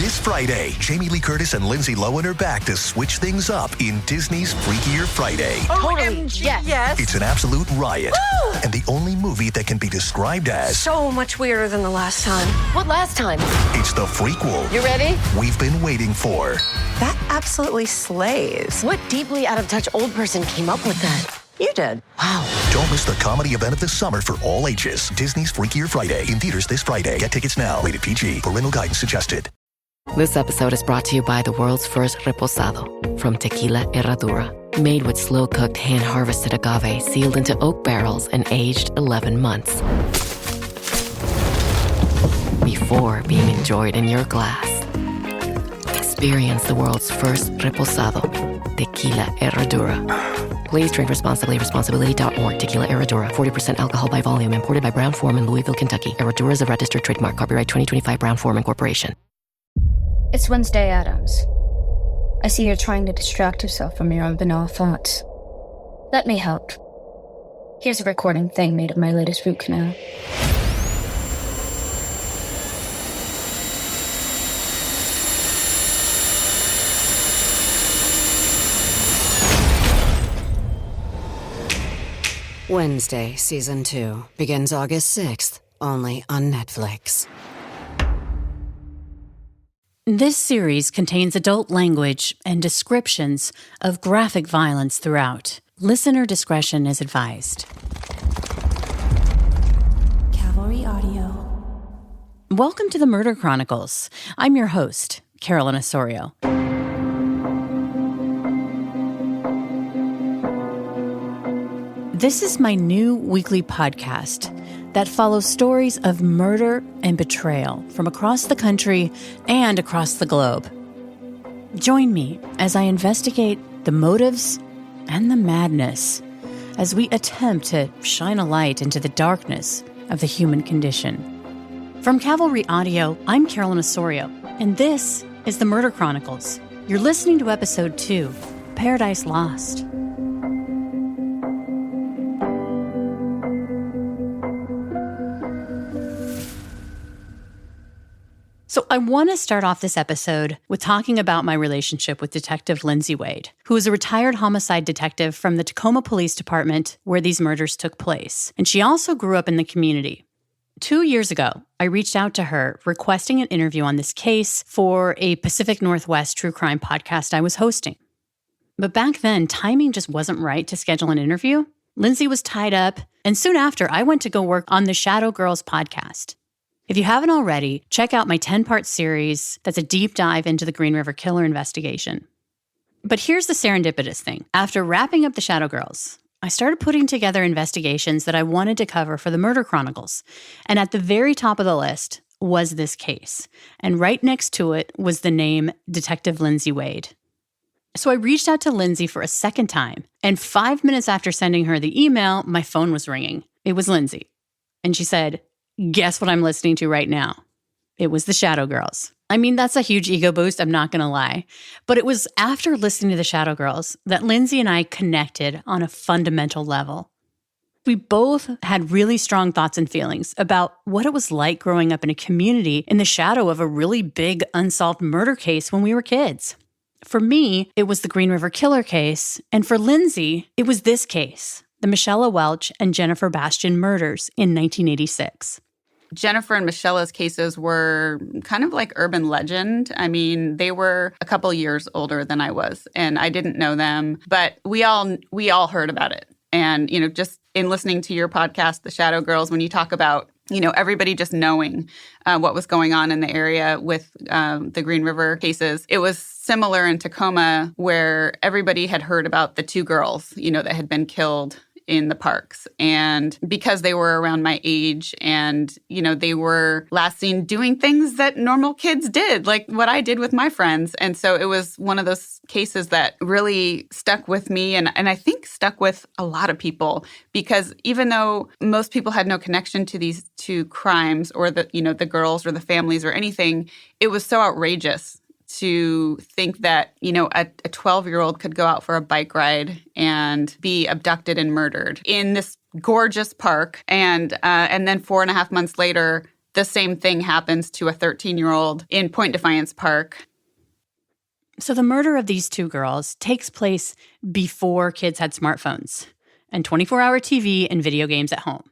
This Friday, Jamie Lee Curtis and Lindsay Lohan are back to switch things up in Disney's Freakier Friday. Totally, yes. It's an absolute riot, and the only movie that can be described as so much weirder than the last time. What last time? it's the frequel You ready? we've been waiting for. That absolutely slays. What deeply out-of-touch old person came up with that? You did. Wow. Don't miss the comedy event of the summer for all ages. Disney's Freakier Friday, in theaters this Friday. Get tickets now. Rated PG. Parental guidance suggested. This episode is brought to you by the world's first reposado from Tequila Herradura. Made with slow-cooked, hand-harvested agave sealed into oak barrels and aged 11 months. Before being enjoyed in your glass. Experience the world's first reposado. Tequila Herradura. Please drink responsibly. Responsibility.org. Tequila Herradura. 40% alcohol by volume. Imported by Brown-Forman, Louisville, Kentucky. Herradura is a registered trademark. Copyright 2025 Brown-Forman Corporation. It's Wednesday, Addams. I see you're trying to distract yourself from your own banal thoughts. Let me help. Here's a recording thing made of my latest root canal. Wednesday, Season 2, begins August 6th, only on Netflix. This series contains adult language and descriptions of graphic violence throughout. Listener discretion is advised. Cavalry Audio. Welcome to the Murder Chronicles. I'm your host, Carolyn Osorio. This is my new weekly podcast that follows stories of murder and betrayal from across the country and across the globe. Join me as I investigate the motives and the madness as we attempt to shine a light into the darkness of the human condition. From Cavalry Audio, I'm Carolyn Osorio, and this is the Murder Chronicles. You're listening to Episode 2, Paradise Lost. So I want to start off this episode with talking about my relationship with Detective Lindsay Wade, who is a retired homicide detective from the Tacoma Police Department where these murders took place. And she also grew up in the community. 2 years ago, I reached out to her requesting an interview on this case for a Pacific Northwest true crime podcast I was hosting. But back then, timing just wasn't right to schedule an interview. Lindsay was tied up, and soon after, I went to go work on the Shadow Girls podcast. If you haven't already, check out my 10-part series that's a deep dive into the Green River Killer investigation. But here's the serendipitous thing. After wrapping up the Shadow Girls, I started putting together investigations that I wanted to cover for the Murder Chronicles. And at the very top of the list was this case. And right next to it was the name Detective Lindsay Wade. So I reached out to Lindsay for a second time. And 5 minutes after sending her the email, my phone was ringing. It was Lindsay. And she said, "Guess what I'm listening to right now?" It was the Shadow Girls. I mean, that's a huge ego boost, I'm not going to lie. But it was after listening to the Shadow Girls that Lindsay and I connected on a fundamental level. We both had really strong thoughts and feelings about what it was like growing up in a community in the shadow of a really big unsolved murder case when we were kids. For me, it was the Green River Killer case. And for Lindsay, it was this case, the Michelle Welch and Jennifer Bastian murders in 1986. Jennifer and Michelle's cases were kind of like urban legend. I mean, they were a couple years older than I was, and I didn't know them, but we all heard about it. And, just in listening to your podcast, The Shadow Girls, when you talk about, everybody just knowing what was going on in the area with the Green River cases, it was similar in Tacoma where everybody had heard about the two girls, that had been killed in the parks. And because they were around my age and, they were last seen doing things that normal kids did, like what I did with my friends. And so it was one of those cases that really stuck with me and I think stuck with a lot of people because even though most people had no connection to these two crimes or the girls or the families or anything, it was so outrageous to think that, a 12-year-old could go out for a bike ride and be abducted and murdered in this gorgeous park. And then 4.5 months later, the same thing happens to a 13-year-old in Point Defiance Park. So the murder of these two girls takes place before kids had smartphones and 24-hour TV and video games at home.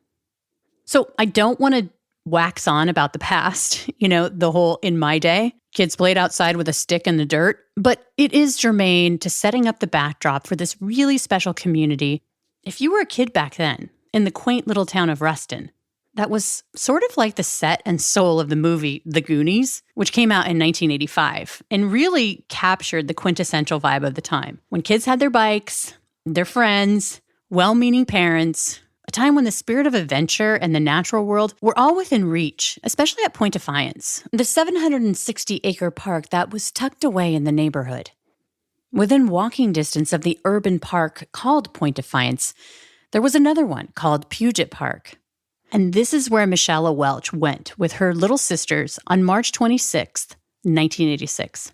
So I don't want to wax on about the past, the whole in my day, kids played outside with a stick in the dirt, but it is germane to setting up the backdrop for this really special community. If you were a kid back then, in the quaint little town of Ruston, that was sort of like the set and soul of the movie The Goonies, which came out in 1985 and really captured the quintessential vibe of the time. When kids had their bikes, their friends, well-meaning parents, a time when the spirit of adventure and the natural world were all within reach, especially at Point Defiance, the 760-acre park that was tucked away in the neighborhood. Within walking distance of the urban park called Point Defiance, there was another one called Puget Park. And this is where Michelle Welch went with her little sisters on March 26th, 1986.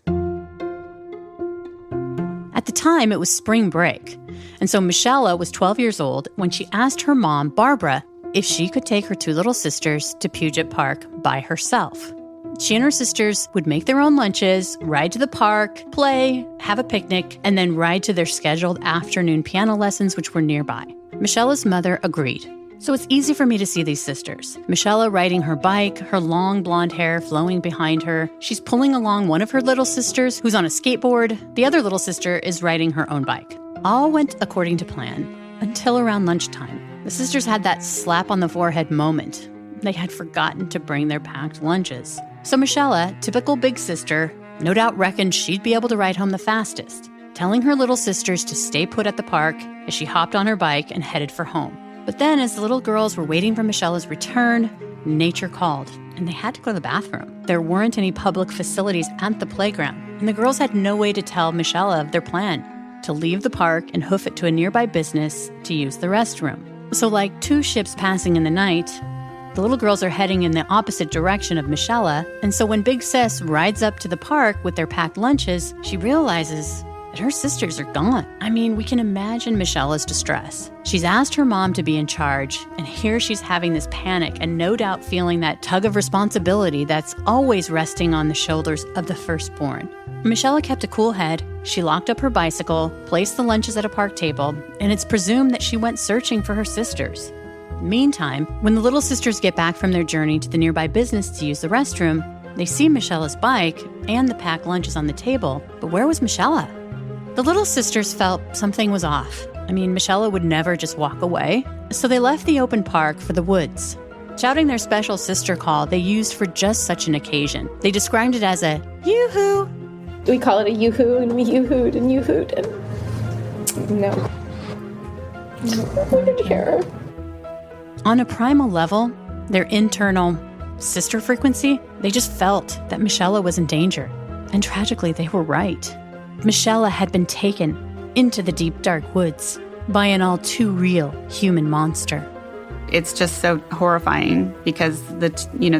At the time, it was spring break. And so Michelle was 12 years old when she asked her mom, Barbara, if she could take her two little sisters to Puget Park by herself. She and her sisters would make their own lunches, ride to the park, play, have a picnic, and then ride to their scheduled afternoon piano lessons, which were nearby. Michelle's mother agreed. So it's easy for me to see these sisters. Michelle riding her bike, her long blonde hair flowing behind her. She's pulling along one of her little sisters who's on a skateboard. The other little sister is riding her own bike. All went according to plan until around lunchtime. The sisters had that slap on the forehead moment. They had forgotten to bring their packed lunches. So Michelle, typical big sister, no doubt reckoned she'd be able to ride home the fastest, telling her little sisters to stay put at the park as she hopped on her bike and headed for home. But then, as the little girls were waiting for Michelle's return, nature called, and they had to go to the bathroom. There weren't any public facilities at the playground, and the girls had no way to tell Michelle of their plan, to leave the park and hoof it to a nearby business to use the restroom. So like two ships passing in the night, the little girls are heading in the opposite direction of Michelle, and so when Big Sis rides up to the park with their packed lunches, she realizes that her sisters are gone. I mean, we can imagine Michelle's distress. She's asked her mom to be in charge, and here she's having this panic and no doubt feeling that tug of responsibility that's always resting on the shoulders of the firstborn. Michelle kept a cool head. She locked up her bicycle, placed the lunches at a park table, and it's presumed that she went searching for her sisters. Meantime, when the little sisters get back from their journey to the nearby business to use the restroom, they see Michelle's bike and the packed lunches on the table, but where was Michelle? The little sisters felt something was off. I mean, Michelle would never just walk away. So they left the open park for the woods, shouting their special sister call they used for just such an occasion. They described it as a yoo-hoo. We call it a yoo-hoo, and we yoo-hooed and yoo-hooed, and no. We didn't care. On a primal level, their internal sister frequency, they just felt that Michelle was in danger. And tragically, they were right. Michelle had been taken into the deep, dark woods by an all too real human monster. It's just so horrifying because the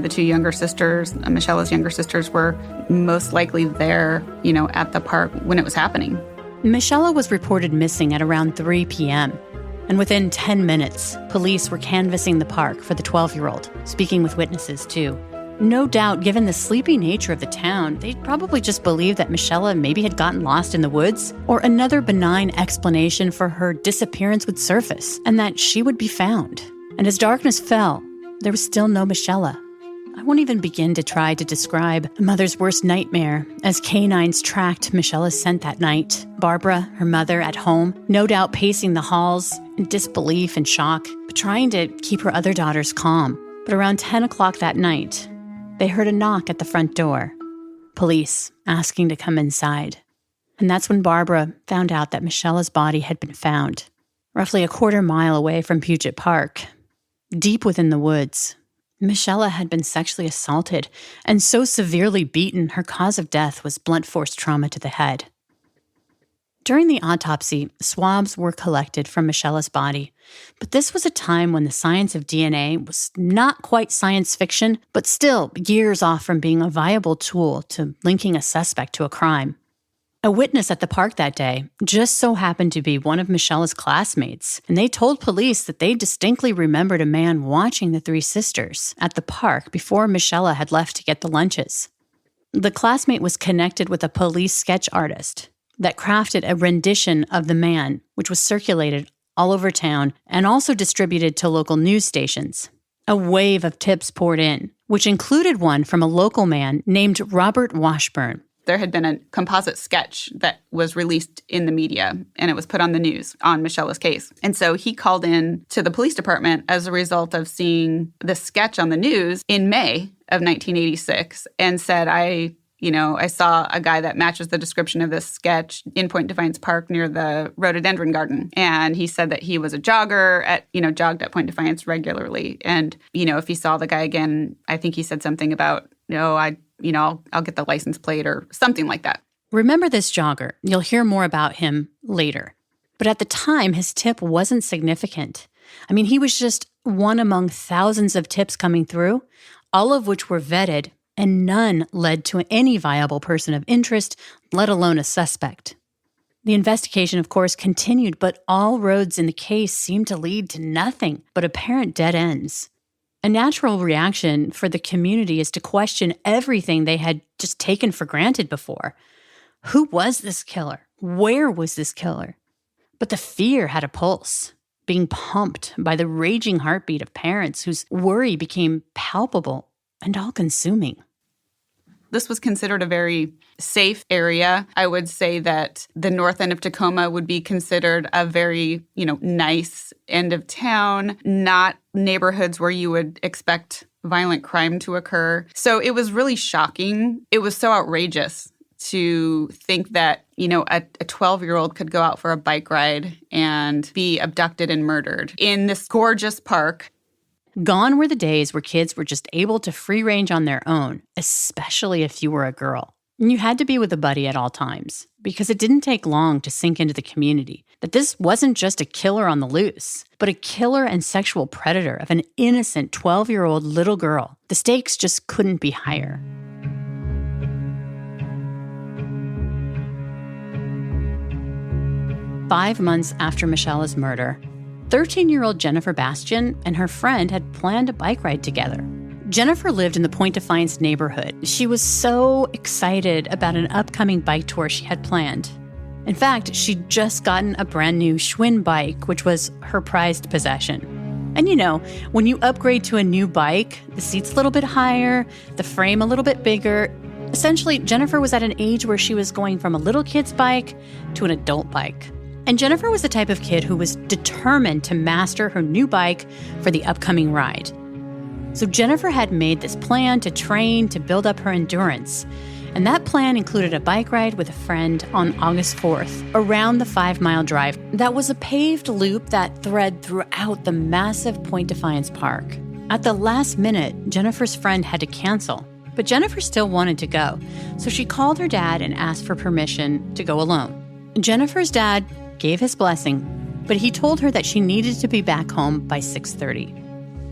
two younger sisters, Michelle's younger sisters, were most likely there, at the park when it was happening. Michelle was reported missing at around 3 p.m. And within 10 minutes, police were canvassing the park for the 12-year-old, speaking with witnesses too. No doubt, given the sleepy nature of the town, they'd probably just believed that Michelle maybe had gotten lost in the woods, or another benign explanation for her disappearance would surface, and that she would be found. And as darkness fell, there was still no Michelle. I won't even begin to try to describe a mother's worst nightmare as canines tracked Michelle's scent that night. Barbara, her mother, at home, no doubt pacing the halls in disbelief and shock, but trying to keep her other daughters calm. But around 10 o'clock that night, they heard a knock at the front door. Police asking to come inside. And that's when Barbara found out that Michelle's body had been found, roughly a quarter mile away from Puget Park, deep within the woods. Michelle had been sexually assaulted and so severely beaten, her cause of death was blunt force trauma to the head. During the autopsy, swabs were collected from Michelle's body, but this was a time when the science of DNA was not quite science fiction, but still years off from being a viable tool to linking a suspect to a crime. A witness at the park that day just so happened to be one of Michella's classmates, and they told police that they distinctly remembered a man watching the three sisters at the park before Michella had left to get the lunches. The classmate was connected with a police sketch artist that crafted a rendition of the man, which was circulated all over town and also distributed to local news stations. A wave of tips poured in, which included one from a local man named Robert Washburn. There had been a composite sketch that was released in the media, and it was put on the news on Michella's case. And so he called in to the police department as a result of seeing the sketch on the news in May of 1986 and said, I saw a guy that matches the description of this sketch in Point Defiance Park near the rhododendron garden. And he said that he was a jogger jogged at Point Defiance regularly. And, if he saw the guy again, I think he said something about, I'll get the license plate or something like that. Remember this jogger. You'll hear more about him later. But at the time, his tip wasn't significant. He was just one among thousands of tips coming through, all of which were vetted, and none led to any viable person of interest, let alone a suspect. The investigation, of course, continued, but all roads in the case seemed to lead to nothing but apparent dead ends. A natural reaction for the community is to question everything they had just taken for granted before. Who was this killer? Where was this killer? But the fear had a pulse, being pumped by the raging heartbeat of parents whose worry became palpable and all-consuming. This was considered a very safe area. I would say that the north end of Tacoma would be considered a very, nice end of town, not neighborhoods where you would expect violent crime to occur. So it was really shocking. It was so outrageous to think that, a 12-year-old could go out for a bike ride and be abducted and murdered in this gorgeous park. Gone were the days where kids were just able to free range on their own, especially if you were a girl. And you had to be with a buddy at all times, because it didn't take long to sink into the community that this wasn't just a killer on the loose, but a killer and sexual predator of an innocent 12-year-old little girl. The stakes just couldn't be higher. Five months after Michella's murder, 13-year-old Jennifer Bastian and her friend had planned a bike ride together. Jennifer lived in the Point Defiance neighborhood. She was so excited about an upcoming bike tour she had planned. In fact, she'd just gotten a brand new Schwinn bike, which was her prized possession. And when you upgrade to a new bike, the seat's a little bit higher, the frame a little bit bigger. Essentially, Jennifer was at an age where she was going from a little kid's bike to an adult bike. And Jennifer was the type of kid who was determined to master her new bike for the upcoming ride. So Jennifer had made this plan to train to build up her endurance. And that plan included a bike ride with a friend on August 4th around the 5-mile drive that was a paved loop that thread throughout the massive Point Defiance Park. At the last minute, Jennifer's friend had to cancel, but Jennifer still wanted to go. So she called her dad and asked for permission to go alone. Jennifer's dad gave his blessing, but he told her that she needed to be back home by 6:30.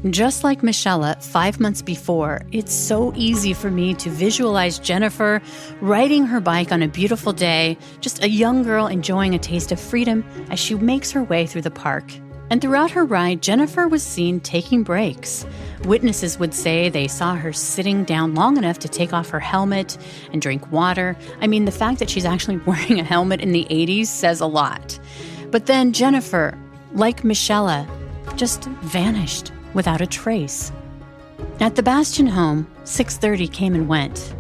Just like Michella 5 months before, it's so easy for me to visualize Jennifer riding her bike on a beautiful day, just a young girl enjoying a taste of freedom as she makes her way through the park. And throughout her ride, Jennifer was seen taking breaks. Witnesses would say they saw her sitting down long enough to take off her helmet and drink water. The fact that she's actually wearing a helmet in the 80s says a lot. But then Jennifer, like Michella, just vanished without a trace. At the Bastian home, 6:30 came and went.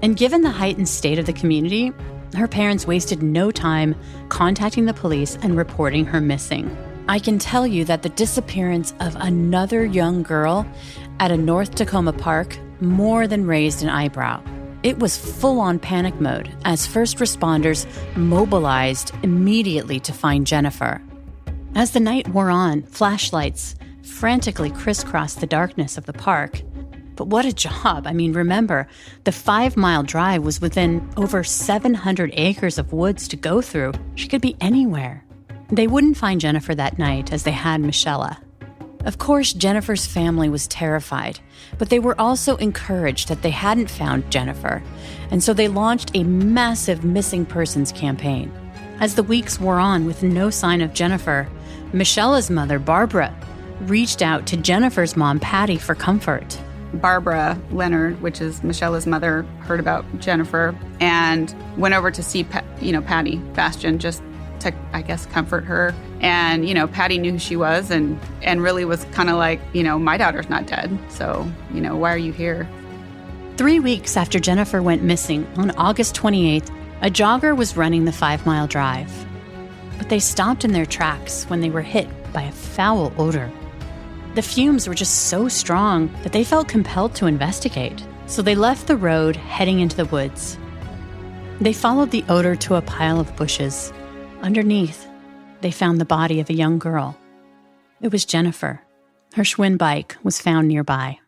And given the heightened state of the community, her parents wasted no time contacting the police and reporting her missing. I can tell you that the disappearance of another young girl at a North Tacoma park more than raised an eyebrow. It was full-on panic mode as first responders mobilized immediately to find Jennifer. As the night wore on, flashlights frantically crisscrossed the darkness of the park. But what a job. Remember, the 5-mile drive was within over 700 acres of woods to go through. She could be anywhere. They wouldn't find Jennifer that night as they had Michella. Of course, Jennifer's family was terrified, but they were also encouraged that they hadn't found Jennifer, and so they launched a massive missing persons campaign. As the weeks wore on with no sign of Jennifer, Michela's mother, Barbara, reached out to Jennifer's mom, Patty, for comfort. Barbara Leonard, which is Michela's mother, heard about Jennifer and went over to see Patty Bastian just to, I guess, comfort her. And, Patty knew who she was and really was kind of like, my daughter's not dead. So, why are you here? 3 weeks after Jennifer went missing, on August 28th, a jogger was running the 5-mile drive. But they stopped in their tracks when they were hit by a foul odor. The fumes were just so strong that they felt compelled to investigate. So they left the road, heading into the woods. They followed the odor to a pile of bushes. Underneath, they found the body of a young girl. It was Jennifer. Her Schwinn bike was found nearby.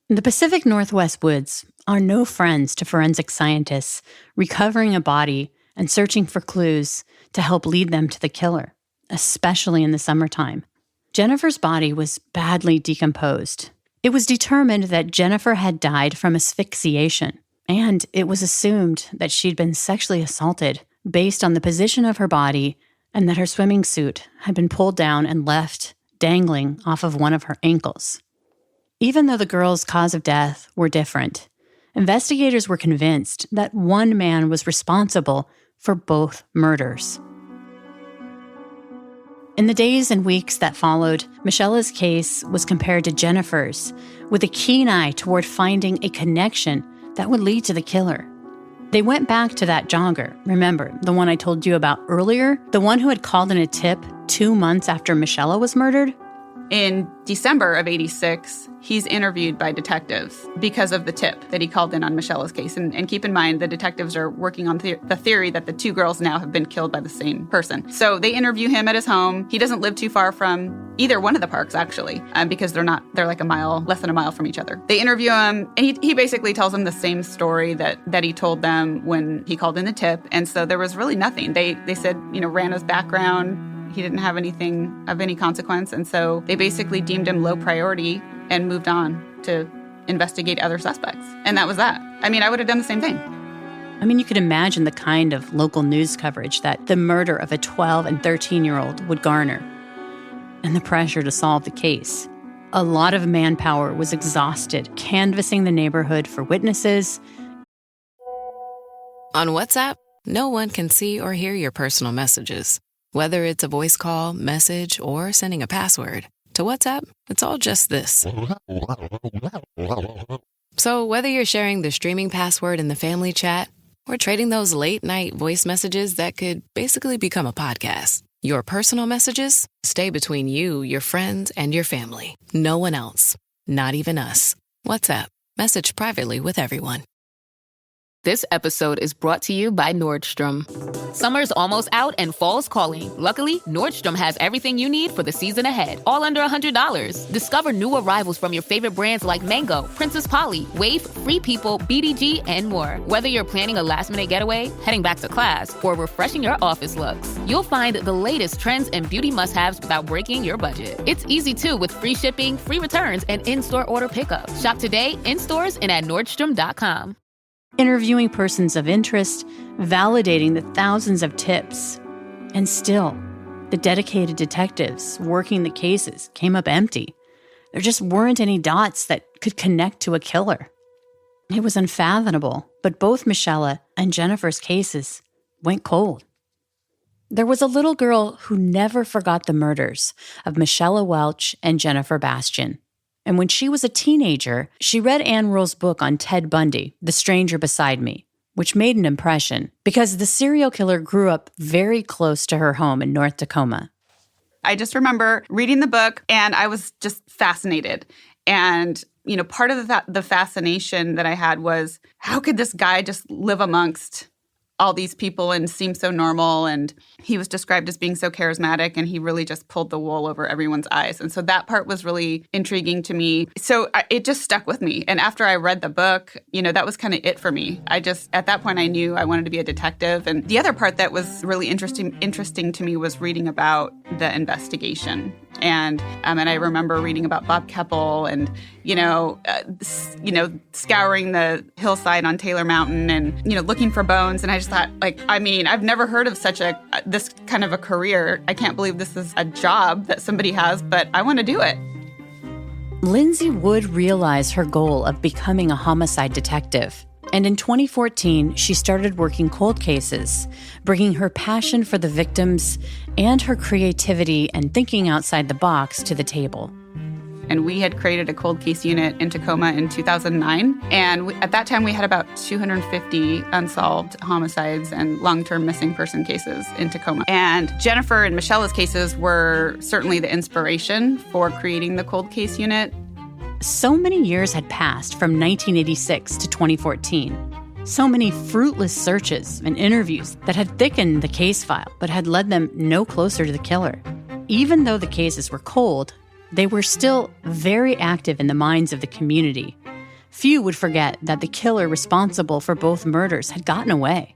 The Pacific Northwest woods are no friends to forensic scientists recovering a body and searching for clues to help lead them to the killer, especially in the summertime. Jennifer's body was badly decomposed. It was determined that Jennifer had died from asphyxiation, and it was assumed that she'd been sexually assaulted based on the position of her body and that her swimming suit had been pulled down and left dangling off of one of her ankles. Even though the girl's cause of death were different, investigators were convinced that one man was responsible for both murders. In the days and weeks that followed, Michela's case was compared to Jennifer's, with a keen eye toward finding a connection that would lead to the killer. They went back to that jogger, remember, the one I told you about earlier, the one who had called in a tip 2 months after Michela was murdered? In December of '86, he's interviewed by detectives because of the tip that he called in on Michela's case. And keep in mind, the detectives are working on the theory that the 2 girls now have been killed by the same person. So they interview him at his home. He doesn't live too far from either one of the parks, actually, because they're like less than a mile from each other. They interview him, and he basically tells them the same story that he told them when he called in the tip. And so there was really nothing. They said, ran his background. He didn't have anything of any consequence, and so they basically deemed him low priority and moved on to investigate other suspects. And that was that. I would have done the same thing. You could imagine the kind of local news coverage that the murder of a 12 and 13-year-old would garner, and the pressure to solve the case. A lot of manpower was exhausted, canvassing the neighborhood for witnesses. On WhatsApp, no one can see or hear your personal messages. Whether it's a voice call, message, or sending a password. To WhatsApp, it's all just this. So whether you're sharing the streaming password in the family chat or trading those late-night voice messages that could basically become a podcast, your personal messages stay between you, your friends, and your family. No one else. Not even us. WhatsApp. Message privately with everyone. This episode is brought to you by Nordstrom. Summer's almost out and fall's calling. Luckily, Nordstrom has everything you need for the season ahead, all under $100. Discover new arrivals from your favorite brands like Mango, Princess Polly, Wave, Free People, BDG, and more. Whether you're planning a last-minute getaway, heading back to class, or refreshing your office looks, you'll find the latest trends and beauty must-haves without breaking your budget. It's easy, too, with free shipping, free returns, and in-store order pickup. Shop today, in stores, and at Nordstrom.com. Interviewing persons of interest, validating the thousands of tips. And still, the dedicated detectives working the cases came up empty. There just weren't any dots that could connect to a killer. It was unfathomable, but both Michela and Jennifer's cases went cold. There was a little girl who never forgot the murders of Michela Welch and Jennifer Bastian. And when she was a teenager, she read Ann Rule's book on Ted Bundy, The Stranger Beside Me, which made an impression because the serial killer grew up very close to her home in North Tacoma. I just remember reading the book, and I was just fascinated. And, part of the fascination that I had was, how could this guy just live amongst all these people and seem so normal? And he was described as being so charismatic, and he really just pulled the wool over everyone's eyes. And so that part was really intriguing to me. So it just stuck with me. And after I read the book, that was kind of it for me. At that point, I knew I wanted to be a detective. And the other part that was really interesting to me was reading about the investigation And I remember reading about Bob Keppel and, scouring the hillside on Taylor Mountain and, looking for bones. And I just thought, I've never heard of this kind of a career. I can't believe this is a job that somebody has, but I want to do it. Lindsay would realize her goal of becoming a homicide detective. And in 2014, she started working cold cases, bringing her passion for the victims and her creativity and thinking outside the box to the table. And we had created a cold case unit in Tacoma in 2009. And at that time, we had about 250 unsolved homicides and long-term missing person cases in Tacoma. And Jennifer and Michelle's cases were certainly the inspiration for creating the cold case unit. So many years had passed from 1986 to 2014. So many fruitless searches and interviews that had thickened the case file but had led them no closer to the killer. Even though the cases were cold, they were still very active in the minds of the community. Few would forget that the killer responsible for both murders had gotten away.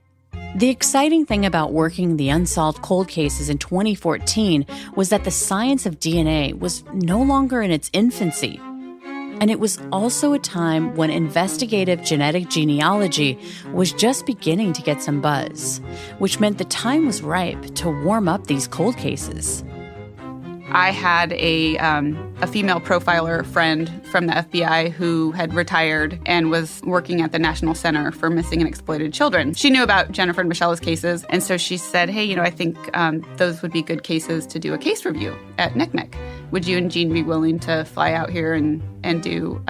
The exciting thing about working the unsolved cold cases in 2014 was that the science of DNA was no longer in its infancy. And it was also a time when investigative genetic genealogy was just beginning to get some buzz, which meant the time was ripe to warm up these cold cases. I had a female profiler friend from the FBI who had retired and was working at the National Center for Missing and Exploited Children. She knew about Jennifer and Michelle's cases, and so she said, hey, I think those would be good cases to do a case review at NCMEC. Would you and Jean be willing to fly out here and do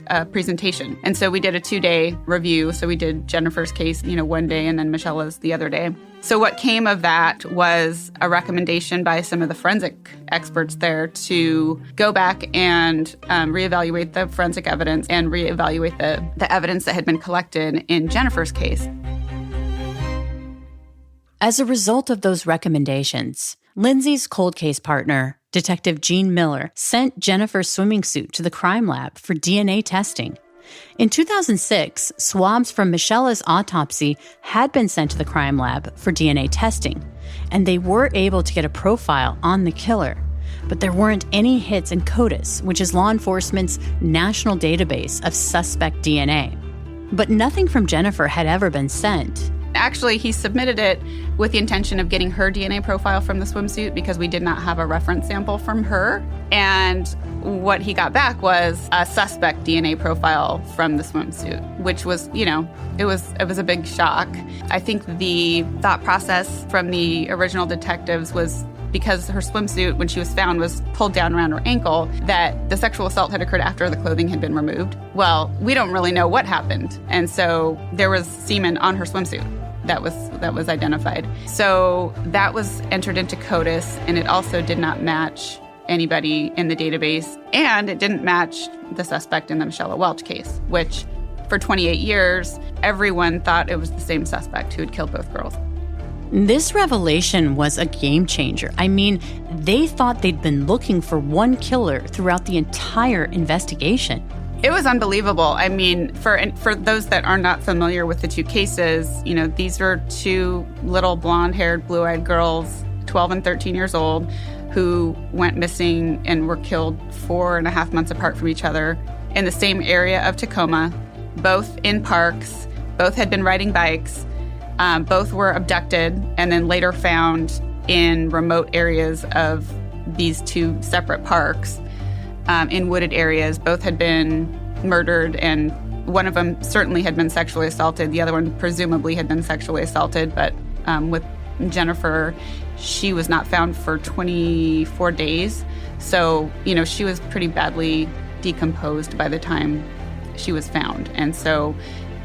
a presentation? And so we did a 2-day review. So we did Jennifer's case, one day, and then Michelle's the other day. So what came of that was a recommendation by some of the forensic experts there to go back and reevaluate the forensic evidence and reevaluate the evidence that had been collected in Jennifer's case. As a result of those recommendations, Lindsay's cold case partner, Detective Jean Miller, sent Jennifer's swimming suit to the crime lab for DNA testing. In 2006, swabs from Michelle's autopsy had been sent to the crime lab for DNA testing, and they were able to get a profile on the killer. But there weren't any hits in CODIS, which is law enforcement's national database of suspect DNA. But nothing from Jennifer had ever been sent. Actually, he submitted it with the intention of getting her DNA profile from the swimsuit because we did not have a reference sample from her. And what he got back was a suspect DNA profile from the swimsuit, which was, it was a big shock. I think the thought process from the original detectives was because her swimsuit, when she was found, was pulled down around her ankle, that the sexual assault had occurred after the clothing had been removed. Well, we don't really know what happened. And so there was semen on her swimsuit that was identified. So that was entered into CODIS, and it also did not match anybody in the database, and it didn't match the suspect in the Michelle Welch case, which for 28 years, everyone thought it was the same suspect who had killed both girls. This revelation was a game changer. They thought they'd been looking for one killer throughout the entire investigation. It was unbelievable. For those that are not familiar with the two cases, these are two little blonde-haired, blue-eyed girls, 12 and 13 years old, who went missing and were killed 4.5 months apart from each other in the same area of Tacoma, both in parks, both had been riding bikes, both were abducted and then later found in remote areas of these two separate parks. In wooded areas. Both had been murdered, and one of them certainly had been sexually assaulted. The other one presumably had been sexually assaulted, but with Jennifer, she was not found for 24 days. So, she was pretty badly decomposed by the time she was found. And so,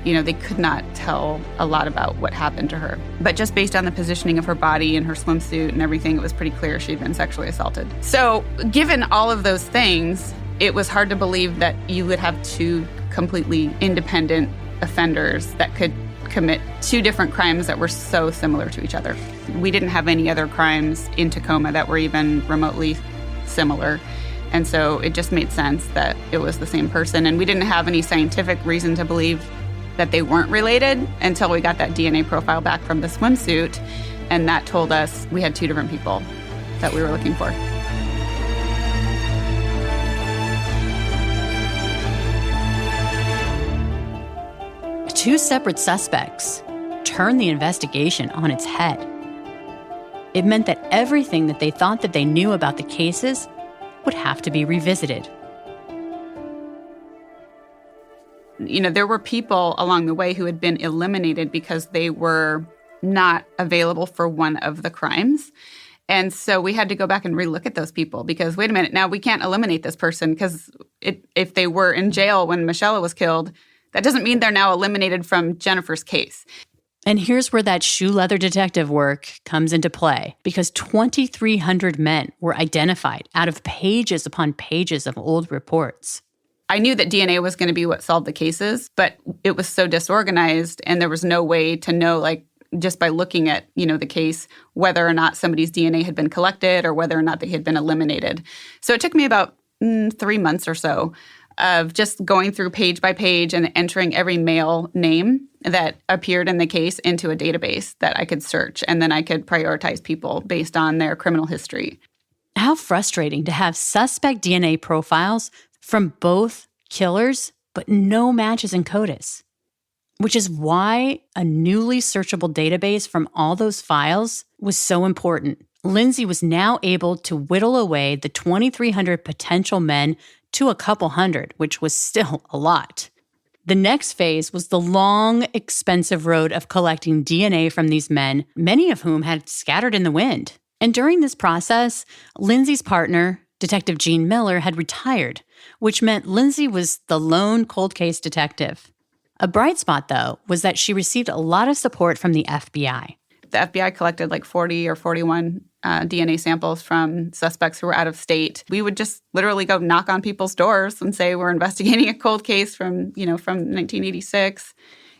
they could not tell a lot about what happened to her. But just based on the positioning of her body and her swimsuit and everything, it was pretty clear she'd been sexually assaulted. So given all of those things, it was hard to believe that you would have two completely independent offenders that could commit two different crimes that were so similar to each other. We didn't have any other crimes in Tacoma that were even remotely similar. And so it just made sense that it was the same person. And we didn't have any scientific reason to believe that they weren't related until we got that DNA profile back from the swimsuit. And that told us we had two different people that we were looking for. two separate suspects turned the investigation on its head. It meant that everything that they thought that they knew about the cases would have to be revisited. There were people along the way who had been eliminated because they were not available for one of the crimes. And so we had to go back and relook at those people because, wait a minute, now we can't eliminate this person because if they were in jail when Michelle was killed, that doesn't mean they're now eliminated from Jennifer's case. And here's where that shoe leather detective work comes into play, because 2,300 men were identified out of pages upon pages of old reports. I knew that DNA was going to be what solved the cases, but it was so disorganized and there was no way to know, just by looking at, the case, whether or not somebody's DNA had been collected or whether or not they had been eliminated. So it took me about 3 months or so of just going through page by page and entering every male name that appeared in the case into a database that I could search, and then I could prioritize people based on their criminal history. How frustrating to have suspect DNA profiles from both killers, but no matches in CODIS. Which is why a newly searchable database from all those files was so important. Lindsay was now able to whittle away the 2,300 potential men to a couple hundred, which was still a lot. The next phase was the long, expensive road of collecting DNA from these men, many of whom had scattered in the wind. And during this process, Lindsay's partner, Detective Gene Miller, had retired, which meant Lindsay was the lone cold case detective. A bright spot, though, was that she received a lot of support from the FBI. The FBI collected 40 or 41 DNA samples from suspects who were out of state. We would just literally go knock on people's doors and say, we're investigating a cold case from 1986.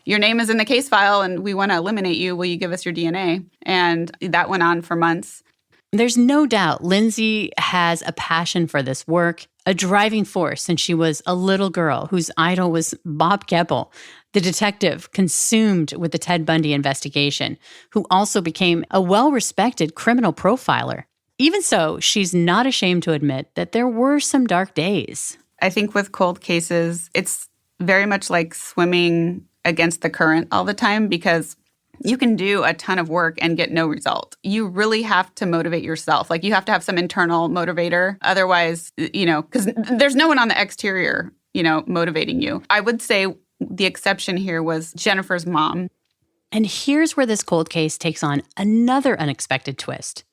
Your name is in the case file and we want to eliminate you. Will you give us your DNA? And that went on for months. There's no doubt Lindsay has a passion for this work, a driving force since she was a little girl whose idol was Bob Keppel, the detective consumed with the Ted Bundy investigation, who also became a well-respected criminal profiler. Even so, she's not ashamed to admit that there were some dark days. I think with cold cases, it's very much like swimming against the current all the time because you can do a ton of work and get no result. You really have to motivate yourself. You have to have some internal motivator. Otherwise, because there's no one on the exterior, motivating you. I would say the exception here was Jennifer's mom. And here's where this cold case takes on another unexpected twist.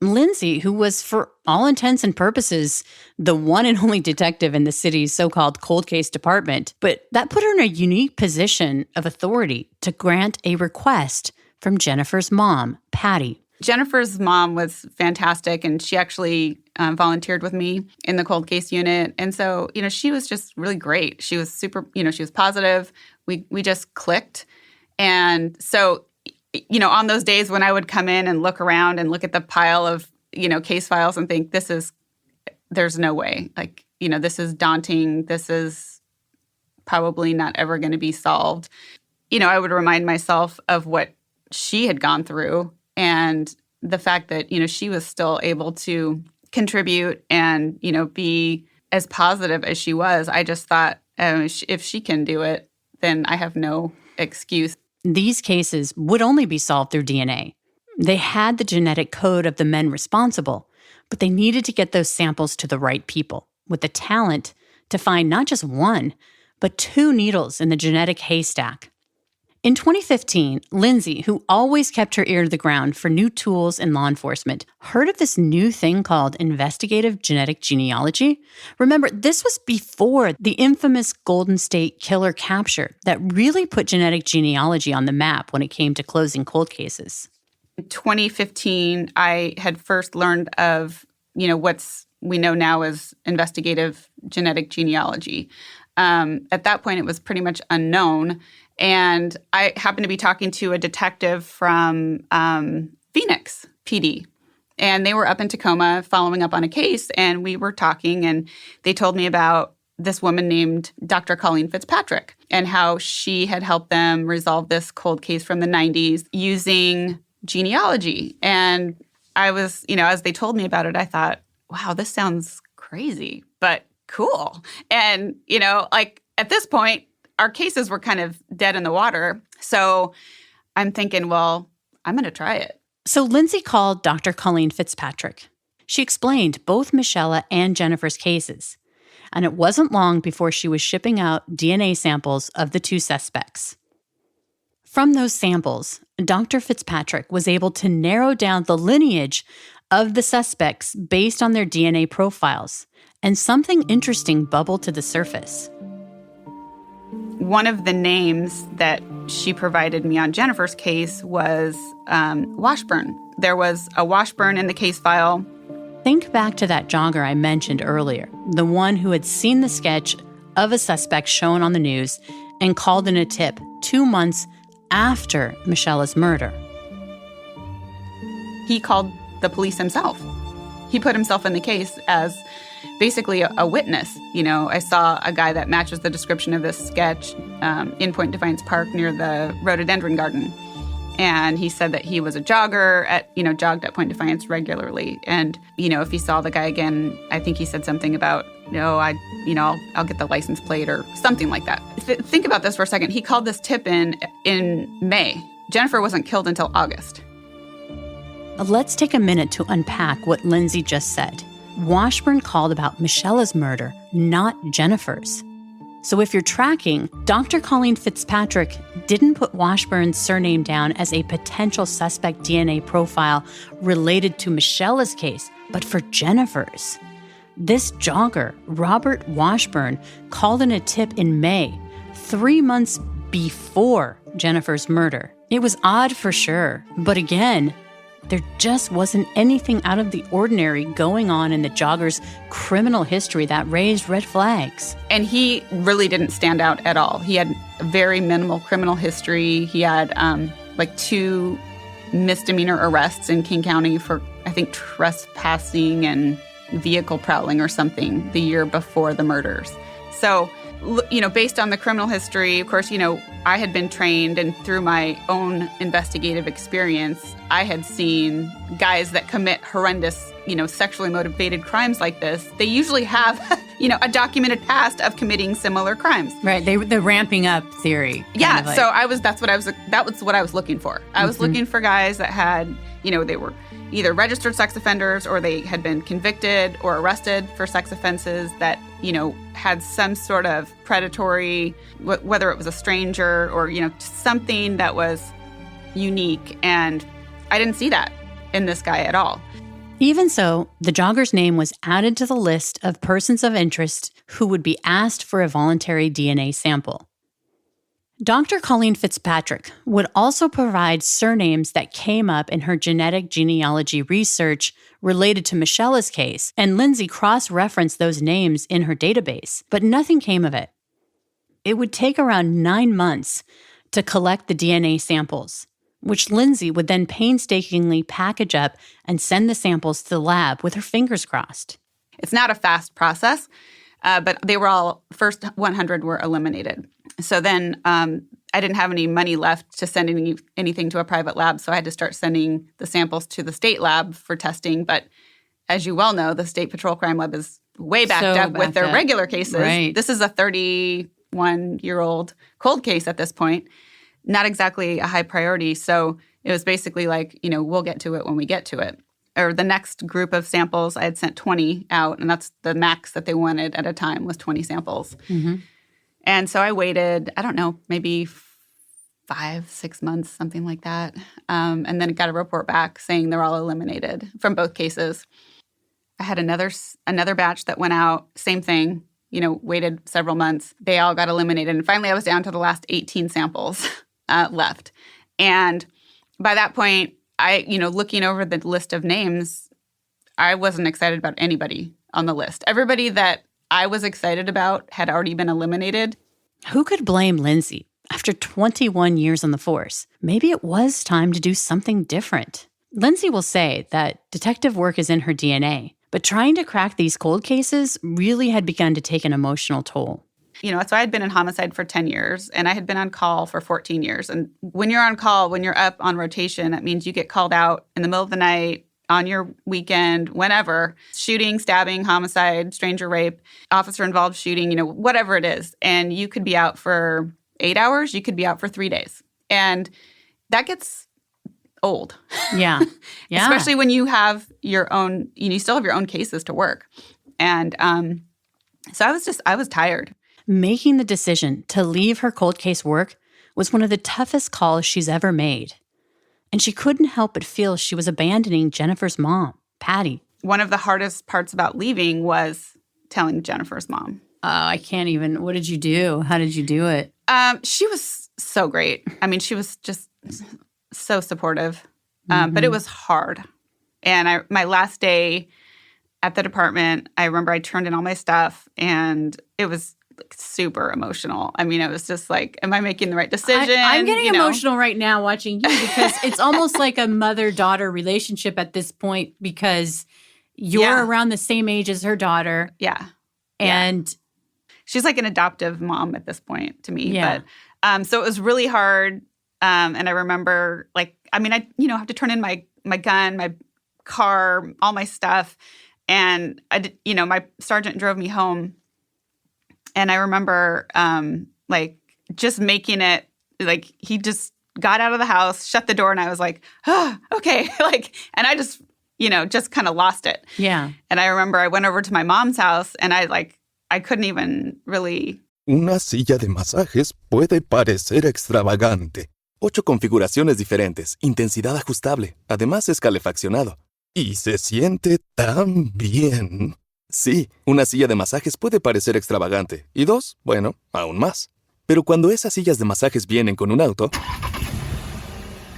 Lindsay, who was for all intents and purposes the one and only detective in the city's so-called cold case department, but that put her in a unique position of authority to grant a request from Jennifer's mom, Patty. Jennifer's mom was fantastic, and she actually volunteered with me in the cold case unit. And so, she was just really great. She was super, she was positive. We just clicked. And so, on those days when I would come in and look around and look at the pile of, case files and think, there's no way. This is daunting. This is probably not ever going to be solved. I would remind myself of what she had gone through and the fact that, she was still able to contribute and, be as positive as she was. I just thought, if she can do it, then I have no excuse. These cases would only be solved through DNA. They had the genetic code of the men responsible, but they needed to get those samples to the right people with the talent to find not just one, but 2 needles in the genetic haystack. In 2015, Lindsay, who always kept her ear to the ground for new tools in law enforcement, heard of this new thing called investigative genetic genealogy. Remember, this was before the infamous Golden State Killer capture that really put genetic genealogy on the map when it came to closing cold cases. In 2015, I had first learned of, what's we know now as investigative genetic genealogy. At that point, it was pretty much unknown. And I happened to be talking to a detective from Phoenix PD. And they were up in Tacoma following up on a case. And we were talking, and they told me about this woman named Dr. Colleen Fitzpatrick and how she had helped them resolve this cold case from the 90s using genealogy. And I was, as they told me about it, I thought, wow, this sounds crazy, but cool. And, at this point, our cases were kind of dead in the water. So I'm thinking, well, I'm going to try it. So Lindsay called Dr. Colleen Fitzpatrick. She explained both Michelle and Jennifer's cases. And it wasn't long before she was shipping out DNA samples of the two suspects. From those samples, Dr. Fitzpatrick was able to narrow down the lineage of the suspects based on their DNA profiles, and something interesting bubbled to the surface. One of the names that she provided me on Jennifer's case was Washburn. There was a Washburn in the case file. Think back to that jogger I mentioned earlier, the one who had seen the sketch of a suspect shown on the news and called in a tip 2 months after Michelle's murder. He called the police himself. He put himself in the case as basically a witness. You know, I saw a guy that matches the description of this sketch in Point Defiance Park near the rhododendron garden. And he said that he was a jogger jogged at Point Defiance regularly. And, if he saw the guy again, I think he said something about, I'll get the license plate or something like that. Think about this for a second. He called this tip in May. Jennifer wasn't killed until August. Let's take a minute to unpack what Lindsay just said. Washburn called about Michelle's murder, not Jennifer's. So if you're tracking, Dr. Colleen Fitzpatrick didn't put Washburn's surname down as a potential suspect DNA profile related to Michelle's case, but for Jennifer's. This jogger, Robert Washburn, called in a tip in May, 3 months before Jennifer's murder. It was odd for sure, but again, there just wasn't anything out of the ordinary going on in the jogger's criminal history that raised red flags. And he really didn't stand out at all. He had a very minimal criminal history. He had 2 misdemeanor arrests in King County for, I think, trespassing and vehicle prowling or something the year before the murders. So, based on the criminal history, of course, I had been trained, and through my own investigative experience, I had seen guys that commit horrendous, sexually motivated crimes like this. They usually have, a documented past of committing similar crimes. Right. The ramping up theory. Yeah. So that was what I was looking for. I was looking for guys that had, they were either registered sex offenders or they had been convicted or arrested for sex offenses that, had some sort of predatory, whether it was a stranger or, something that was unique. And I didn't see that in this guy at all. Even so, the jogger's name was added to the list of persons of interest who would be asked for a voluntary DNA sample. Dr. Colleen Fitzpatrick would also provide surnames that came up in her genetic genealogy research related to Michelle's case, and Lindsay cross-referenced those names in her database, but nothing came of it. It would take around 9 months to collect the DNA samples, which Lindsay would then painstakingly package up and send the samples to the lab with her fingers crossed. It's not a fast process, but they were all, first 100 were eliminated. So then I didn't have any money left to send anything to a private lab, so I had to start sending the samples to the state lab for testing. But as you well know, the State Patrol Crime Lab is way backed up with their regular cases. Right. This is a 31-year-old cold case at this point. Not exactly a high priority. So it was basically like, we'll get to it when we get to it. Or the next group of samples, I had sent 20 out, and that's the max that they wanted at a time was 20 samples. Mm-hmm. And so I waited, I don't know, maybe 5-6 months, something like that. And then got a report back saying they're all eliminated from both cases. I had another batch that went out, same thing, waited several months. They all got eliminated. And finally I was down to the last 18 samples left. And by that point, looking over the list of names, I wasn't excited about anybody on the list. Everybody that I was excited about had already been eliminated. Who could blame Lindsay? After 21 years on the force, maybe it was time to do something different. Lindsay will say that detective work is in her DNA, but trying to crack these cold cases really had begun to take an emotional toll. So I had been in homicide for 10 years, and I had been on call for 14 years. And when you're on call, when you're up on rotation, that means you get called out in the middle of the night, on your weekend, whenever, shooting, stabbing, homicide, stranger rape, officer-involved shooting, whatever it is. And you could be out for 8 hours, you could be out for 3 days. And that gets old. Yeah. Yeah. Especially when you have your own, you still have your own cases to work. And so I was tired. Making the decision to leave her cold case work was one of the toughest calls she's ever made. And she couldn't help but feel she was abandoning Jennifer's mom, Patty. One of the hardest parts about leaving was telling Jennifer's mom. I can't even. What did you do? How did you do it? She was so great. I mean, she was just so supportive. But it was hard. And my last day at the department, I remember I turned in all my stuff, and it was super emotional. I mean, it was just like, am I making the right decision? I'm getting emotional right now watching you, because it's almost like a mother-daughter relationship at this point, because you're around the same age as her daughter. Yeah. And she's like an adoptive mom at this point to me. Yeah. But so it was really hard. And I remember I have to turn in my gun, my car, all my stuff. And my sergeant drove me home. And I remember, just making it, he just got out of the house, shut the door, and I was like, oh, okay. And I just, just kind of lost it. Yeah. And I remember I went over to my mom's house, and I couldn't even really. Una silla de masajes puede parecer extravagante. 8 configuraciones diferentes, intensidad ajustable, además es calefaccionado. Y se siente tan bien. Sí, una silla de masajes puede parecer extravagante. Y 2, bueno, aún más. Pero cuando esas sillas de masajes vienen con un auto,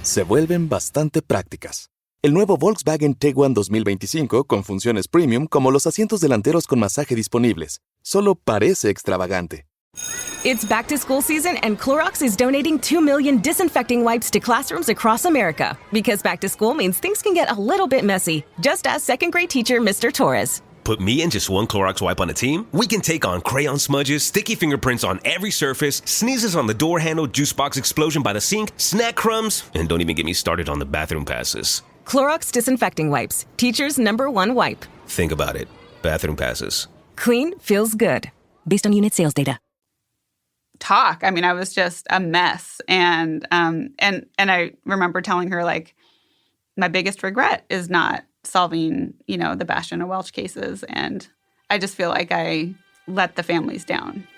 se vuelven bastante prácticas. El nuevo Volkswagen Tiguan 2025 con funciones premium como los asientos delanteros con masaje disponibles. Solo parece extravagante. It's back to school season, and Clorox is donating 2 million disinfecting wipes to classrooms across America. Because back to school means things can get a little bit messy. Just ask second grade teacher Mr. Torres. Put me and just one Clorox wipe on a team, we can take on crayon smudges, sticky fingerprints on every surface, sneezes on the door handle, juice box explosion by the sink, snack crumbs, and don't even get me started on the bathroom passes. Clorox disinfecting wipes. Teacher's #1 wipe. Think about it. Bathroom passes. Clean feels good. Based on unit sales data. Talk. I mean, I was just a mess. And I remember telling her, my biggest regret is not solving, the Bastian and Welch cases. And I just feel like I let the families down.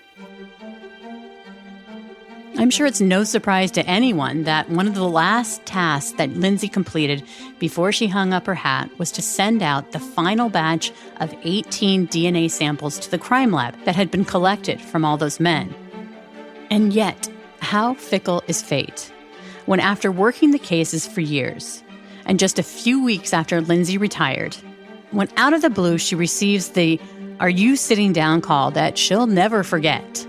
I'm sure it's no surprise to anyone that one of the last tasks that Lindsay completed before she hung up her hat was to send out the final batch of 18 DNA samples to the crime lab that had been collected from all those men. And yet, how fickle is fate? When after working the cases for years, and just a few weeks after Lindsay retired, when out of the blue she receives the "Are you sitting down?" call that she'll never forget.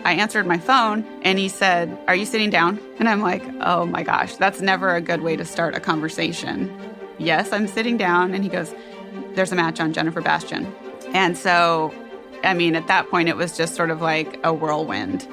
I answered my phone, and he said, "Are you sitting down?" And I'm like, oh my gosh, that's never a good way to start a conversation. Yes, I'm sitting down. And he goes, "There's a match on Jennifer Bastian." And so, at that point, it was just sort of like a whirlwind.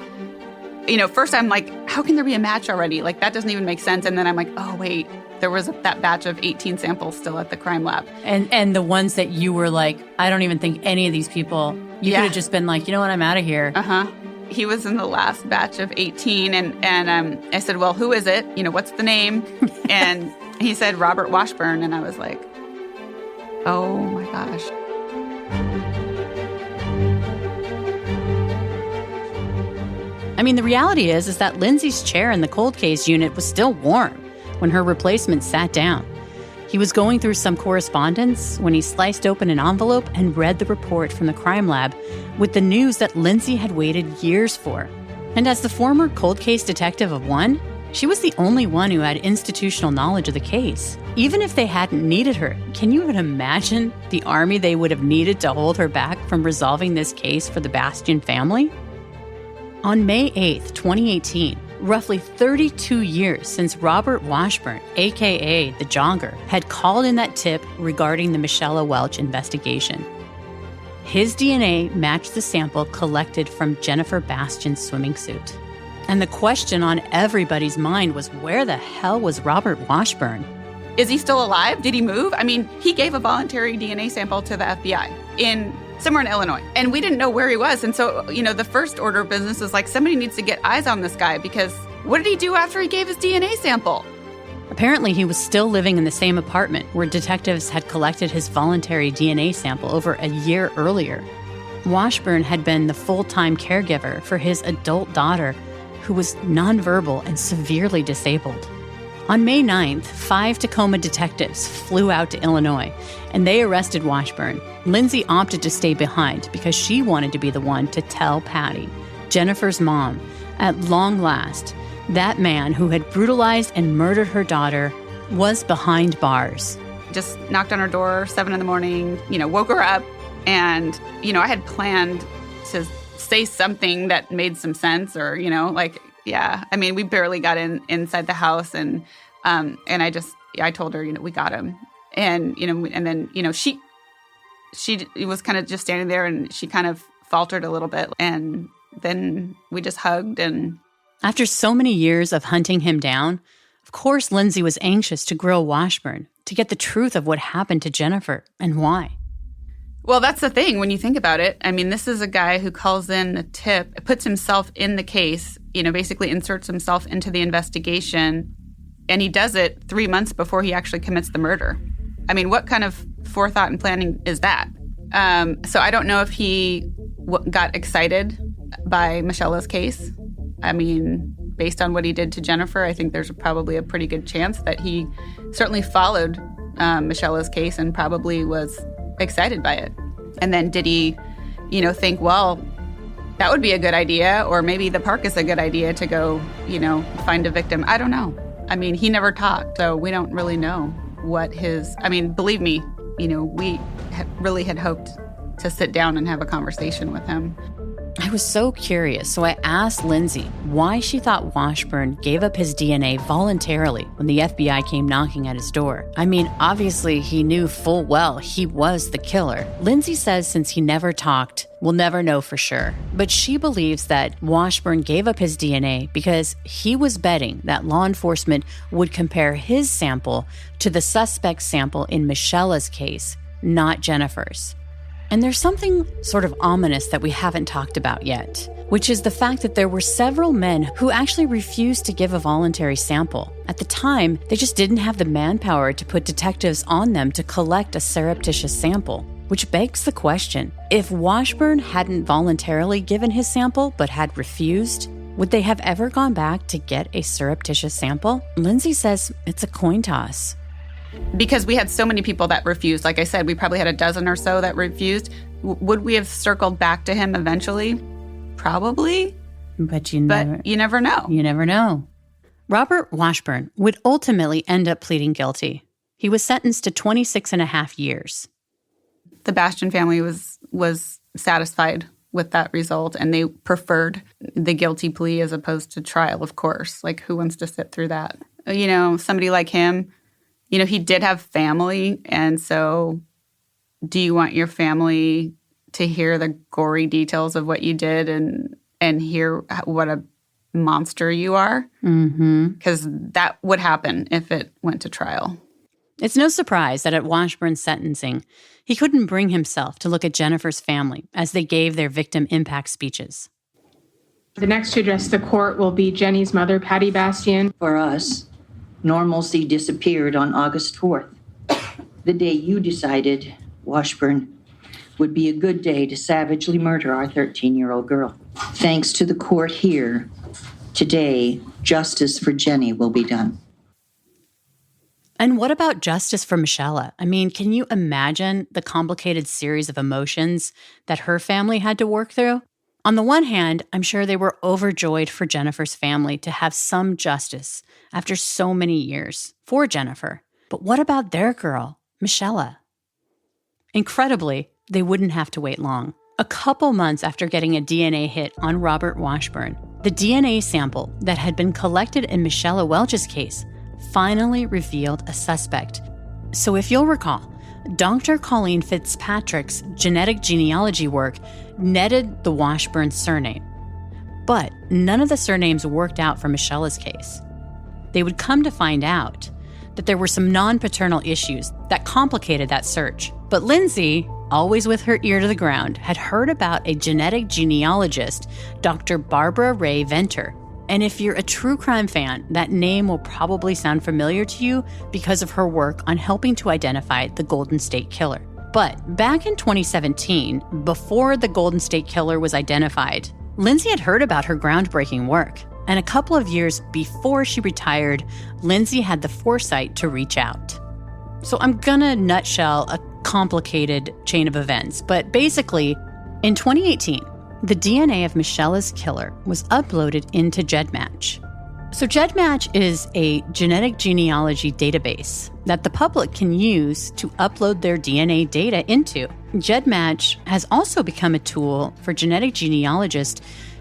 First I'm like, how can there be a match already? That doesn't even make sense. And then I'm like, oh, wait, there was that batch of 18 samples still at the crime lab. And the ones that you were like, I don't even think any of these people, you could have just been like, you know what, I'm out of here. Uh-huh. He was in the last batch of 18. And I said, well, who is it? What's the name? And he said, Robert Washburn. And I was like, oh my gosh. The reality is that Lindsay's chair in the cold case unit was still warm when her replacement sat down. He was going through some correspondence when he sliced open an envelope and read the report from the crime lab with the news that Lindsay had waited years for. And as the former cold case detective of one, she was the only one who had institutional knowledge of the case. Even if they hadn't needed her, can you even imagine the army they would have needed to hold her back from resolving this case for the Bastian family? On May 8th, 2018, roughly 32 years since Robert Washburn, a.k.a. the Jogger, had called in that tip regarding the Michelle Welch investigation. His DNA matched the sample collected from Jennifer Bastian's swimming suit. And the question on everybody's mind was, where the hell was Robert Washburn? Is he still alive? Did he move? I mean, he gave a voluntary DNA sample to the FBI somewhere in Illinois. And we didn't know where he was. And so, the first order of business was like, somebody needs to get eyes on this guy, because what did he do after he gave his DNA sample? Apparently, he was still living in the same apartment where detectives had collected his voluntary DNA sample over a year earlier. Washburn had been the full-time caregiver for his adult daughter, who was nonverbal and severely disabled. On May 9th, 5 Tacoma detectives flew out to Illinois, and they arrested Washburn. Lindsay opted to stay behind because she wanted to be the one to tell Patty, Jennifer's mom, at long last, that man who had brutalized and murdered her daughter was behind bars. Just knocked on her door, 7 a.m, woke her up, and, I had planned to say something that made some sense, or, yeah. I mean, we barely got inside the house, and I told her, we got him. And, and then, she was kind of just standing there, and she kind of faltered a little bit. And then we just hugged. And after so many years of hunting him down, of course, Lindsay was anxious to grill Washburn to get the truth of what happened to Jennifer and why. Well, that's the thing when you think about it. I mean, this is a guy who calls in a tip, puts himself in the case, basically inserts himself into the investigation, and he does it 3 months before he actually commits the murder. I mean, what kind of forethought and planning is that? So I don't know if he got excited by Michela's case. I mean, based on what he did to Jennifer, I think there's probably a pretty good chance that he certainly followed Michela's case and probably was excited by it. And then did he, think, well, that would be a good idea, or maybe the park is a good idea to go, find a victim. I don't know. I mean, he never talked, so we don't really know believe me, we really had hoped to sit down and have a conversation with him. I was so curious, so I asked Lindsay why she thought Washburn gave up his DNA voluntarily when the FBI came knocking at his door. I mean, obviously he knew full well he was the killer. Lindsay says since he never talked, we'll never know for sure. But she believes that Washburn gave up his DNA because he was betting that law enforcement would compare his sample to the suspect's sample in Michela's case, not Jennifer's. And there's something sort of ominous that we haven't talked about yet, which is the fact that there were several men who actually refused to give a voluntary sample. At the time, they just didn't have the manpower to put detectives on them to collect a surreptitious sample, which begs the question, if Washburn hadn't voluntarily given his sample but had refused, would they have ever gone back to get a surreptitious sample? Lindsay says it's a coin toss. Because we had so many people that refused. Like I said, we probably had a dozen or so that refused. Would we have circled back to him eventually? Probably. But you never know. You never know. Robert Washburn would ultimately end up pleading guilty. He was sentenced to 26 and a half years. The Bastian family was satisfied with that result, and they preferred the guilty plea as opposed to trial, of course. Like, who wants to sit through that? Somebody like him, he did have family, and so do you want your family to hear the gory details of what you did and hear what a monster you are? Mm-hmm. Because that would happen if it went to trial. It's no surprise that at Washburn's sentencing, he couldn't bring himself to look at Jennifer's family as they gave their victim impact speeches. The next to address the court will be Jenny's mother, Patty Bastian. For us, normalcy disappeared on August 4th, the day you decided Washburn would be a good day to savagely murder our 13-year-old girl. Thanks to the court here, today, justice for Jenny will be done. And what about justice for Michela? I mean, can you imagine the complicated series of emotions that her family had to work through? On the one hand, I'm sure they were overjoyed for Jennifer's family to have some justice after so many years for Jennifer. But what about their girl, Michela? Incredibly, they wouldn't have to wait long. A couple months after getting a DNA hit on Robert Washburn, the DNA sample that had been collected in Michela Welch's case finally revealed a suspect. So if you'll recall, Dr. Colleen Fitzpatrick's genetic genealogy work netted the Washburn surname. But none of the surnames worked out for Michela's case. They would come to find out that there were some non-paternal issues that complicated that search. But Lindsay, always with her ear to the ground, had heard about a genetic genealogist, Dr. Barbara Ray Venter. And if you're a true crime fan, that name will probably sound familiar to you because of her work on helping to identify the Golden State Killer. But back in 2017, before the Golden State Killer was identified, Lindsay had heard about her groundbreaking work. And a couple of years before she retired, Lindsay had the foresight to reach out. So I'm gonna nutshell a complicated chain of events, but basically, in 2018, the DNA of Michela's killer was uploaded into GEDmatch. So GEDmatch is a genetic genealogy database that the public can use to upload their DNA data into. GEDmatch has also become a tool for genetic genealogists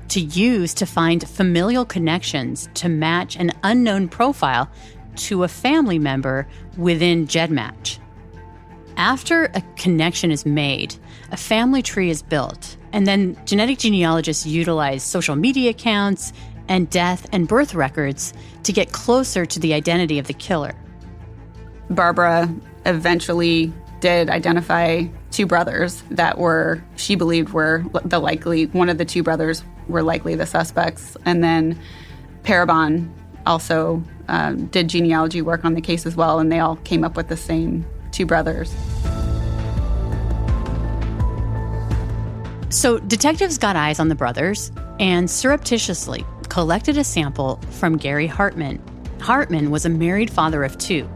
to use to find familial connections to match an unknown profile to a family member within GEDmatch. After a connection is made, a family tree is built, and then genetic genealogists utilize social media accounts and death and birth records to get closer to the identity of the killer. Barbara eventually did identify two brothers that she believed were one of the two brothers were likely the suspects. And then Parabon also did genealogy work on the case as well, and they all came up with the same two brothers. So detectives got eyes on the brothers and surreptitiously collected a sample from Gary Hartman. Hartman was a married father of two.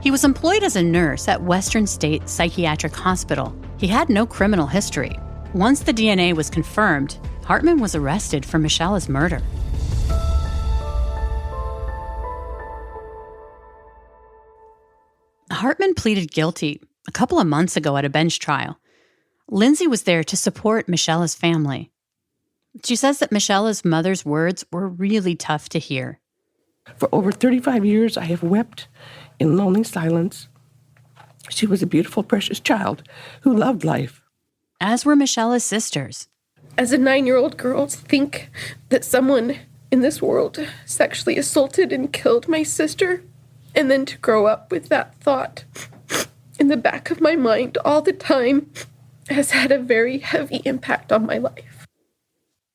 He was employed as a nurse at Western State Psychiatric Hospital. He had no criminal history. Once the DNA was confirmed, Hartman was arrested for Michela's murder. Hartman pleaded guilty a couple of months ago at a bench trial. Lindsay was there to support Michela's family. She says that Michela's mother's words were really tough to hear. For over 35 years, I have wept in lonely silence. She was a beautiful, precious child who loved life. As were Michela's sisters. As a 9-year-old girl, to think that someone in this world sexually assaulted and killed my sister, and then to grow up with that thought in the back of my mind all the time has had a very heavy impact on my life.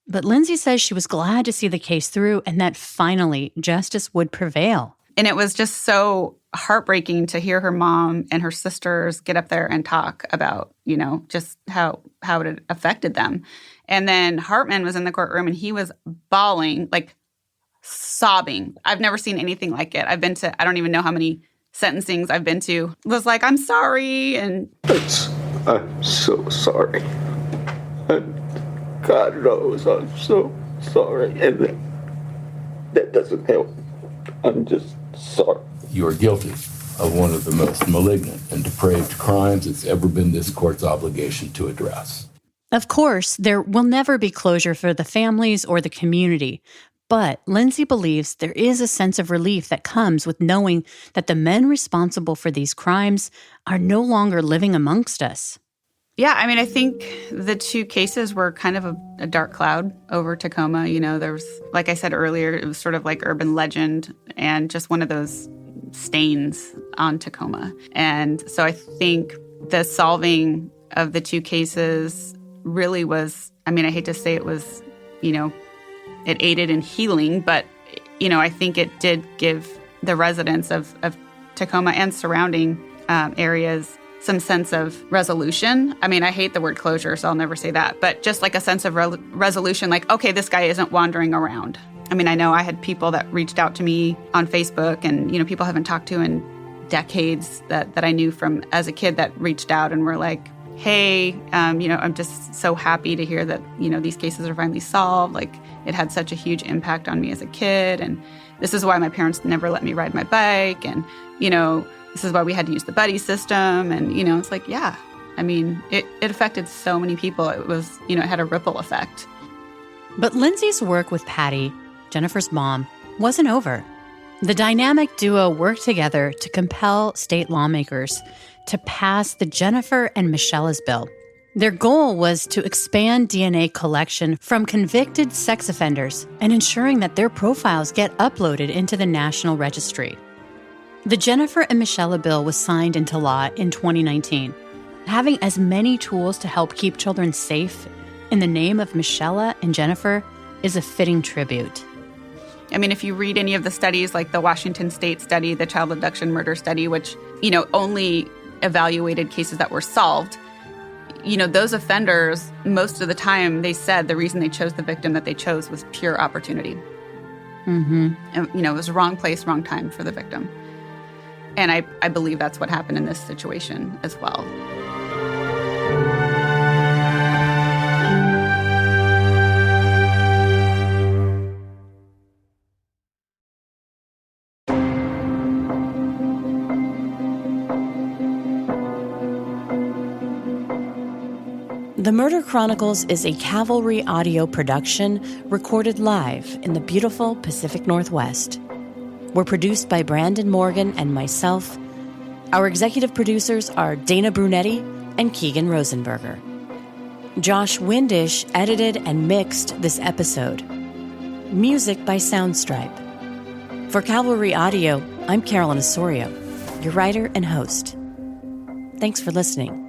But Lindsay says she was glad to see the case through and that finally justice would prevail. And it was just so heartbreaking to hear her mom and her sisters get up there and talk about, just how it had affected them. And then Hartman was in the courtroom and he was bawling, like sobbing. I've never seen anything like it. I've been to, I don't even know how many sentencings I've been to. It was like, I'm sorry. And I'm so sorry. And God knows I'm so sorry. And that doesn't help. I'm just sorry. You are guilty of one of the most malignant and depraved crimes it's ever been this court's obligation to address. Of course, there will never be closure for the families or the community, but Lindsay believes there is a sense of relief that comes with knowing that the men responsible for these crimes are no longer living amongst us. Yeah, I mean, I think the two cases were kind of a dark cloud over Tacoma. There was, like I said earlier, it was sort of like urban legend and just one of those stains on Tacoma. And so I think the solving of the two cases really was, I mean, I hate to say it was, it aided in healing, but, I think it did give the residents of Tacoma and surrounding areas some sense of resolution. I mean, I hate the word closure, so I'll never say that, but just like a sense of resolution, like, okay, this guy isn't wandering around. I mean, I know I had people that reached out to me on Facebook and, people I haven't talked to in decades that I knew from as a kid that reached out and were like, hey, I'm just so happy to hear that, these cases are finally solved. Like, it had such a huge impact on me as a kid. And this is why my parents never let me ride my bike. And, this is why we had to use the buddy system. And, it's like, yeah, I mean, it affected so many people. It was, it had a ripple effect. But Lindsay's work with Patty, Jennifer's mom, wasn't over. The dynamic duo worked together to compel state lawmakers to pass the Jennifer and Michela's bill. Their goal was to expand DNA collection from convicted sex offenders and ensuring that their profiles get uploaded into the National Registry. The Jennifer and Michelle bill was signed into law in 2019. Having as many tools to help keep children safe in the name of Michelle and Jennifer is a fitting tribute. I mean, if you read any of the studies, like the Washington State study, the child abduction murder study, which, only evaluated cases that were solved, those offenders, most of the time, they said the reason they chose the victim that they chose was pure opportunity. Mm-hmm. And, it was the wrong place, wrong time for the victim. And I believe that's what happened in this situation as well. The Murder Chronicles is a Cavalry audio production recorded live in the beautiful Pacific Northwest. We're produced by Brandon Morgan and myself. Our executive producers are Dana Brunetti and Keegan Rosenberger. Josh Windish edited and mixed this episode. Music by Soundstripe. For Cavalry Audio, I'm Carolyn Osorio, your writer and host. Thanks for listening.